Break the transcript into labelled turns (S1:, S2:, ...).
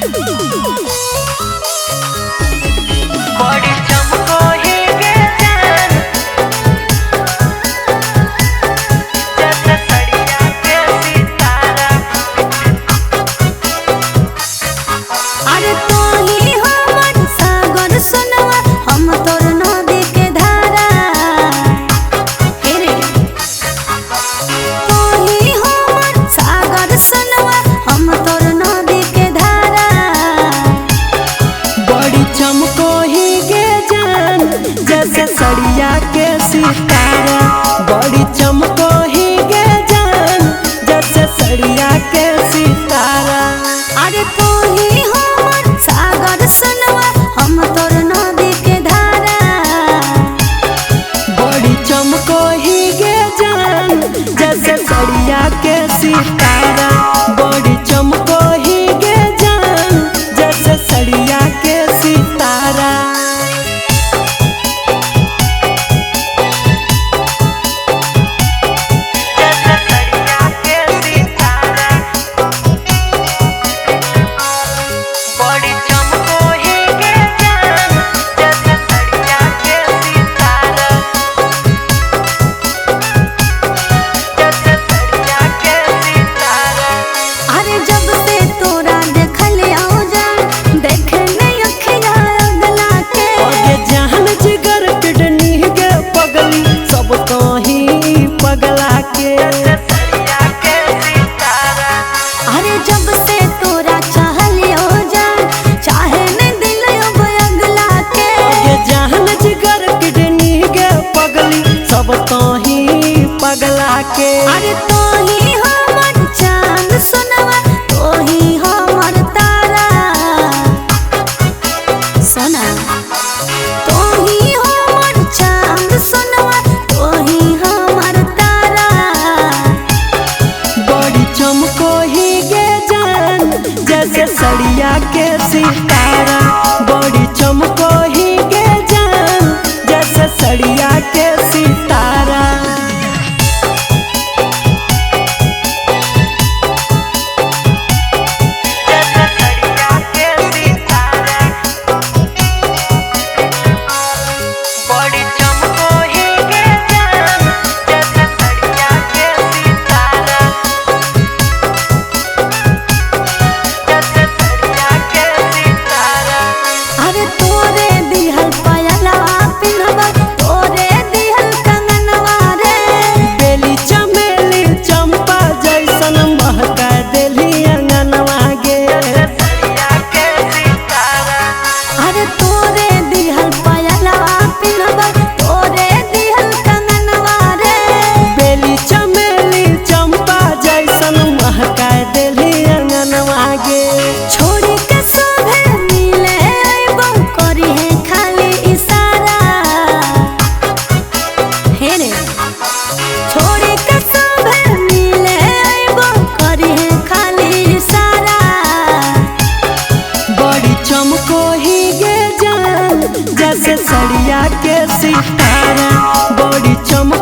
S1: बड़ी चमको ही के जान जैसे सड़िया के सितारा।
S2: अरे तो ही हमर सागर सुनवा हम तोर नदी के धारा। हे रे तो ही हमर सागर सुनवा हम तोर नदी के धारा।
S1: बड़ी चमको ही के जान जैसे सड़िया के सितारा। बड़ी चमको ही के जान जैसे सड़िया के सितारा।
S2: अरे तो ही हमर सागर सुनवा हम तोर नदी के धारा।
S1: बड़ी चमको ही के जान जैसे सड़िया के सितारा। बड़ी चमको ही के जान जैसे सड़िया के सितारा। जैसे सड़िया के सितारा। बड़ी चमको ही के जान जैसे सड़िया के सितारा। जैसे सड़िया के सितारा।
S2: अरे जब से तोरा देखल आओ जान देखे नहीं अखिया अगला के।
S1: आगे जहन जिगर किडनी के पगली सब कहीं पगला के।
S2: अरे जब से तोरा चाहल आओ जान चाहे नहीं दिल अब अगला के।
S1: आगे जहन जिगर किडनी के पगली सब कहीं पगला के।
S2: अरे तो ही हमर चांद सुनवा तो ही हमर तारा। सोना तो ही हमर चांद सुनवा तो ही हमर तारा।
S1: बड़ी चमको ही गे जान जैसे सड़िया के सितारा। बड़ी चमको ही गे जान जैसे सड़िया के सितारा। जैसे सड़िया के सितारा। बड़ी चमको ही गे जान जैसे सड़िया के सितारा। जैसे सड़िया के सितारा।
S2: अरे तोरे दिहल पायलवा पिन्हबा तोरे दिहल कंगनवा रे।
S1: बेली चमेली चंपा जैसन महका देली अंगनवा गे।
S2: अरे तोरे दिहल पायलवा पिन्हबा तोरे दिहल कंगनवा रे।
S1: बेली चमेली चंपा जैसन महका देली अंगनवा गे।
S2: छोड़ी के सोभे मिले अइबो करी है खाली इशारा। हे रे छोड़ी के सोभे मिले अइबो करी है खाली इशारा।
S1: बड़ी चमको ही गे जान जैसे सड़िया के सितारा। बड़ी चमको